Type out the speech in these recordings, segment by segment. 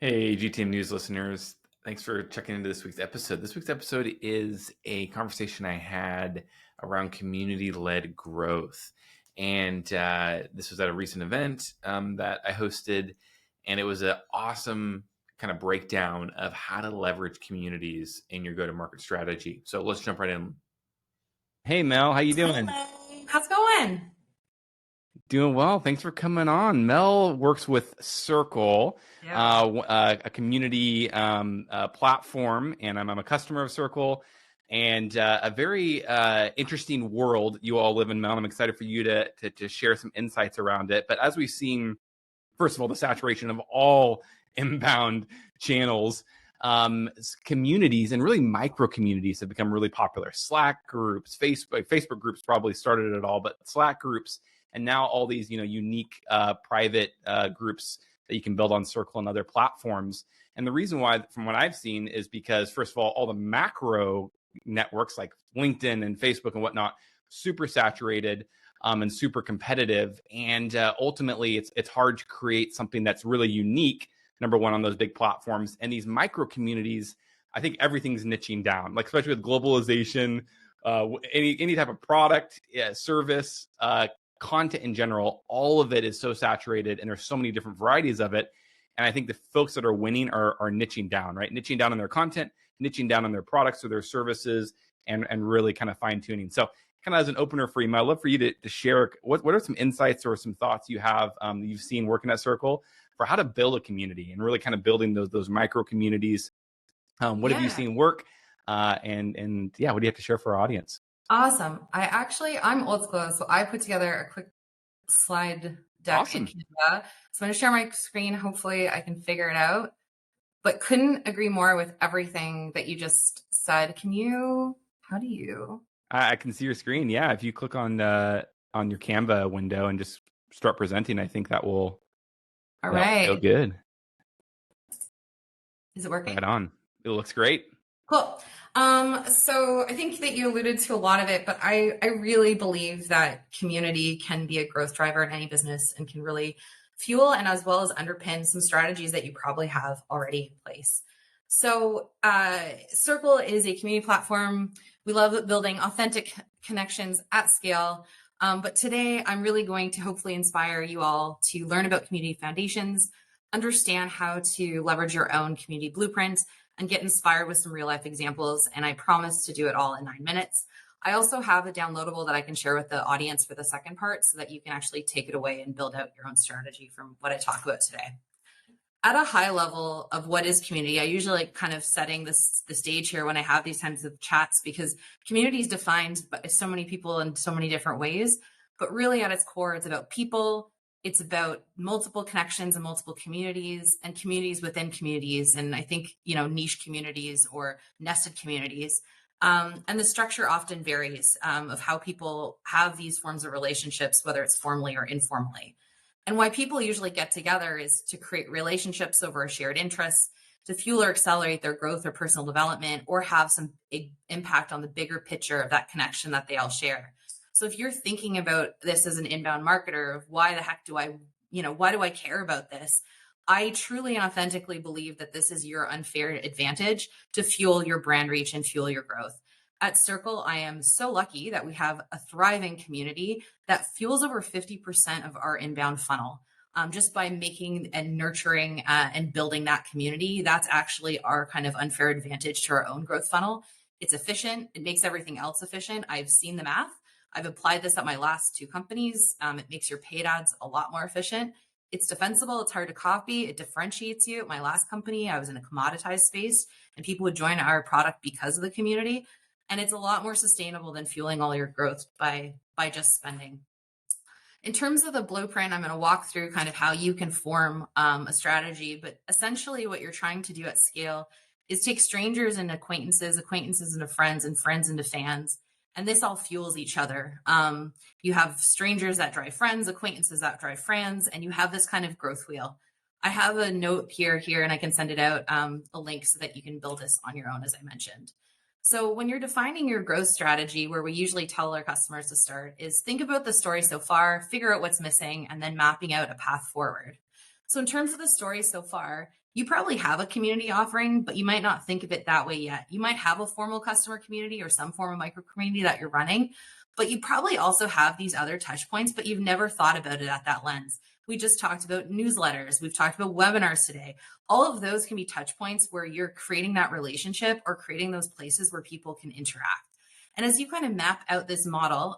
Hey, GTM News listeners. Thanks for checking into this week's episode. This week's episode is a conversation I had around community-led growth. And this was at a recent event that I hosted, and it was an awesome kind of breakdown of how to leverage communities in your go-to-market strategy. So let's jump right in. Hey, Mel, how you doing? Hey, how's it going? Doing well. Thanks for coming on. Mel works with Circle, Yeah. a community platform, and I'm a customer of Circle, and a very interesting world you all live in, Mel. I'm excited for you to share some insights around it. But as we've seen, first of all, the saturation of all inbound channels, communities and really micro communities have become really popular. Slack groups, Facebook groups probably started it all, but Slack groups, and now all these unique private groups that you can build on Circle and other platforms. And the reason why, from what I've seen, is because first of all the macro networks like LinkedIn and Facebook and whatnot, super saturated and super competitive. And ultimately, it's hard to create something that's really unique, number one, on those big platforms. And these micro communities, I think everything's niching down, like especially with globalization, any type of product, service, content in general, all of it is so saturated and there's so many different varieties of it. And I think the folks that are winning are niching down, right? Niching down on their content, niching down on their products or their services, and really kind of fine tuning. So kind of as an opener for you, I'd love for you to share what are some insights or some thoughts you have that you've seen working at Circle for how to build a community and really kind of building those micro communities. What have you Yeah. seen work? And yeah, what do you have to share for our audience? Awesome. I'm old school, so I put together a quick slide deck in Awesome. Canva. So I'm going to share my screen. Hopefully I can figure it out, but couldn't agree more with everything that you just said. How do you? I can see your screen. Yeah, if you click on your Canva window and just start presenting, I think All that'll feel right. good. Is it Right working? on. It looks great. Cool. So I think that you alluded to a lot of it, but I really believe that community can be a growth driver in any business and can really fuel and as well as underpin some strategies that you probably have already in place. So Circle is a community platform. We love building authentic connections at scale. But today I'm really going to hopefully inspire you all to learn about community foundations, understand how to leverage your own community blueprint, and get inspired with some real life examples. And I promise to do it all in 9 minutes. I also have a downloadable that I can share with the audience for the second part so that you can actually take it away and build out your own strategy from what I talk about today. At a high level of what is community, I usually like kind of setting the stage here when I have these types of chats because community is defined by so many people in so many different ways. But really at its core, it's about people. It's about multiple connections and multiple communities and communities within communities. And I think, niche communities or nested communities. And the structure often varies of how people have these forms of relationships, whether it's formally or informally. And why people usually get together is to create relationships over a shared interest, to fuel or accelerate their growth or personal development, or have some big impact on the bigger picture of that connection that they all share. So if you're thinking about this as an inbound marketer of why the heck why do I care about this? I truly and authentically believe that this is your unfair advantage to fuel your brand reach and fuel your growth. At Circle, I am so lucky that we have a thriving community that fuels over 50% of our inbound funnel. Just by making and nurturing and building that community, that's actually our kind of unfair advantage to our own growth funnel. It's efficient. It makes everything else efficient. I've seen the math. I've applied this at my last two companies. It makes your paid ads a lot more efficient. It's defensible. It's hard to copy. It differentiates you. At my last company, I was in a commoditized space and people would join our product because of the community. And it's a lot more sustainable than fueling all your growth by just spending. In terms of the blueprint, I'm going to walk through kind of how you can form a strategy. But essentially, what you're trying to do at scale is take strangers and acquaintances, acquaintances into friends, and friends into fans. And this all fuels each other. You have strangers that drive friends, acquaintances that drive friends, and you have this kind of growth wheel. I have a note here, and I can send it out, a link so that you can build this on your own, as I mentioned. So when you're defining your growth strategy, where we usually tell our customers to start is think about the story so far, figure out what's missing, and then mapping out a path forward. So in terms of the story so far, you probably have a community offering, but you might not think of it that way yet. You might have a formal customer community or some form of micro community that you're running, but you probably also have these other touch points, but you've never thought about it at that lens. We just talked about newsletters. We've talked about webinars today. All of those can be touch points where you're creating that relationship or creating those places where people can interact. And as you kind of map out this model,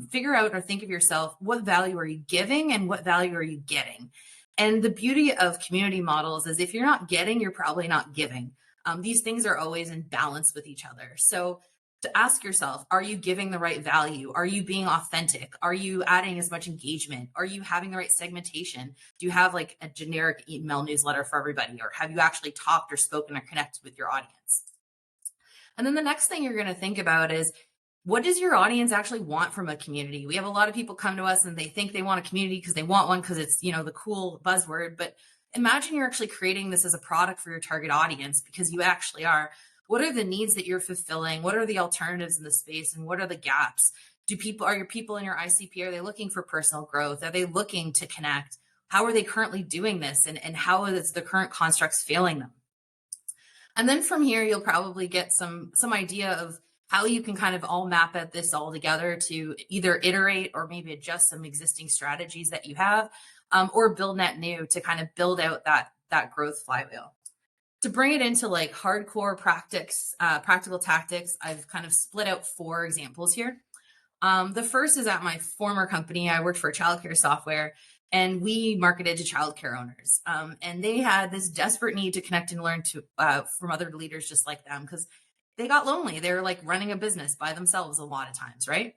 figure out or think of yourself, what value are you giving and what value are you getting? And the beauty of community models is if you're not getting, you're probably not giving. These things are always in balance with each other. So to ask yourself, are you giving the right value? Are you being authentic? Are you adding as much engagement? Are you having the right segmentation? Do you have like a generic email newsletter for everybody? Or have you actually talked or spoken or connected with your audience? And then the next thing you're going to think about is, what does your audience actually want from a community? We have a lot of people come to us and they think they want a community because they want one because it's, the cool buzzword. But imagine you're actually creating this as a product for your target audience, because you actually are. What are the needs that you're fulfilling? What are the alternatives in the space, and what are the gaps? Are your people in your ICP, are they looking for personal growth? Are they looking to connect? How are they currently doing this? And how is the current constructs failing them? And then from here, you'll probably get some idea of how you can kind of all map at this all together to either iterate or maybe adjust some existing strategies that you have, or build net new to kind of build out that growth flywheel. To bring it into like hardcore practical tactics, I've kind of split out 4 examples here. The first is at my former company. I worked for childcare software, and we marketed to childcare owners. And they had this desperate need to connect and learn from other leaders just like them, because they got lonely. They were like running a business by themselves a lot of times, right?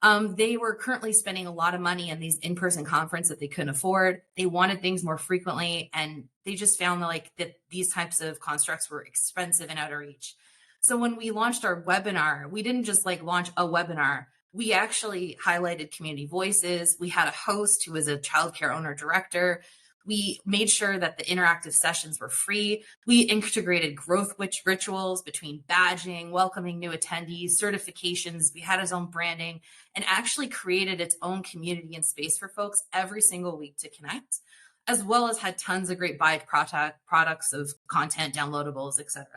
They were currently spending a lot of money in these in-person conferences that they couldn't afford. They wanted things more frequently, and they just found that these types of constructs were expensive and out of reach. So when we launched our webinar, we didn't just like launch a webinar. We actually highlighted community voices. We had a host who was a childcare owner director. We made sure that the interactive sessions were free. We integrated growth rituals between badging, welcoming new attendees, certifications. We had its own branding, and actually created its own community and space for folks every single week to connect, as well as had tons of great products of content, downloadables, etc.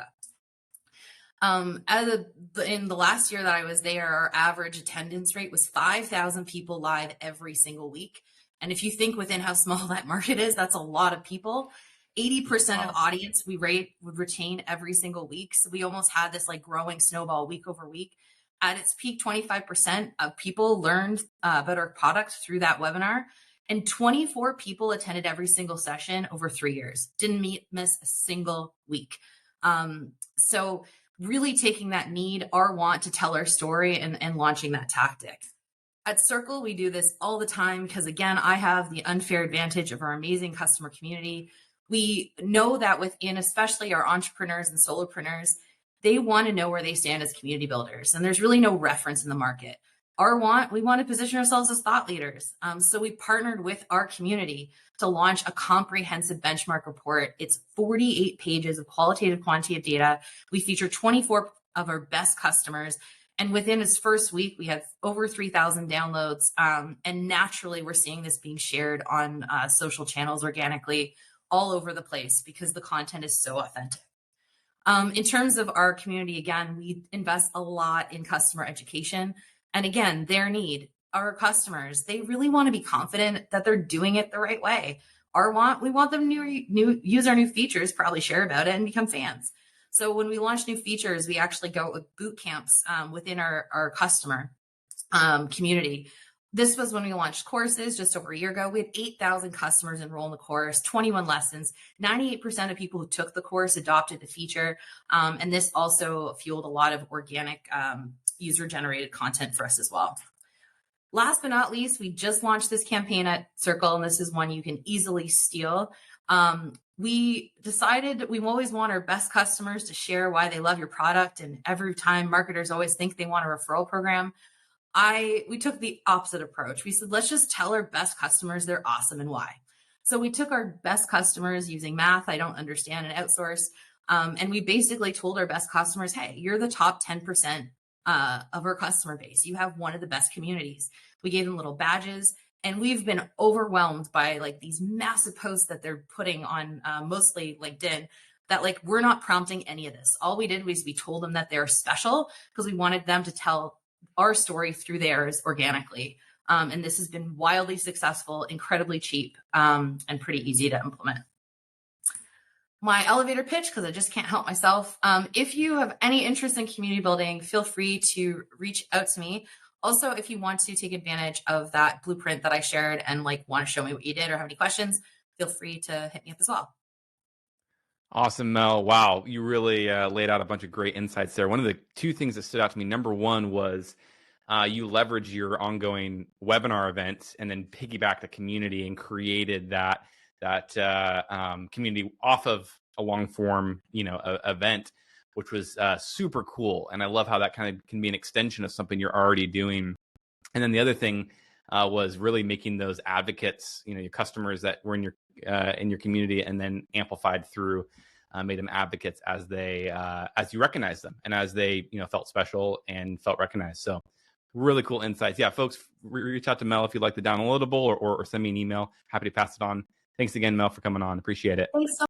In the last year that I was there, our average attendance rate was 5,000 people live every single week. And if you think within how small that market is, that's a lot of people. 80% of audience would retain every single week. So we almost had this like growing snowball week over week. At its peak, 25% of people learned about our product through that webinar. And 24 people attended every single session over 3 years. Didn't miss a single week. So really taking that need, our want to tell our story, and launching that tactic. At Circle, we do this all the time because, again, I have the unfair advantage of our amazing customer community. We know that within, especially our entrepreneurs and solopreneurs, they want to know where they stand as community builders, and there's really no reference in the market. We want to position ourselves as thought leaders. So we partnered with our community to launch a comprehensive benchmark report. It's 48 pages of qualitative, quantitative data. We feature 24 of our best customers. And within its first week, we had over 3,000 downloads. And naturally, we're seeing this being shared on social channels organically all over the place because the content is so authentic. In terms of our community, again, we invest a lot in customer education. And again, their need, our customers, they really want to be confident that they're doing it the right way. We want them to use our new features, probably share about it, and become fans. So when we launch new features, we actually go with boot camps within our customer community. This was when we launched courses just over a year ago. We had 8,000 customers enroll in the course, 21 lessons. 98% of people who took the course adopted the feature. And this also fueled a lot of organic user-generated content for us as well. Last but not least, we just launched this campaign at Circle, and this is one you can easily steal. We decided we always want our best customers to share why they love your product, and every time marketers always think they want a referral program. We took the opposite approach. We said, let's just tell our best customers they're awesome and why. So we took our best customers using math I don't understand and outsource, and we basically told our best customers, hey, you're the top 10% of our customer base. You have one of the best communities. We gave them little badges, And we've been overwhelmed by like these massive posts that they're putting on mostly LinkedIn that like we're not prompting any of this. All we did was we told them that they're special because we wanted them to tell our story through theirs organically. And this has been wildly successful, incredibly cheap, and pretty easy to implement. My elevator pitch, because I just can't help myself. If you have any interest in community building, feel free to reach out to me. Also, if you want to take advantage of that blueprint that I shared and like want to show me what you did or have any questions, feel free to hit me up as well. Awesome, Mel. Wow, you really laid out a bunch of great insights there. One of the two things that stood out to me, number one was you leverage your ongoing webinar events and then piggyback the community and created that community off of a long form, event, which was super cool. And I love how that kind of can be an extension of something you're already doing. And then the other thing was really making those advocates, your customers that were in your community, and then amplified through, made them advocates as you recognize them and as they felt special and felt recognized. So really cool insights. Yeah, folks, reach out to Mel if you'd like the downloadable or send me an email. Happy to pass it on. Thanks again, Mel, for coming on. Appreciate it. Thanks so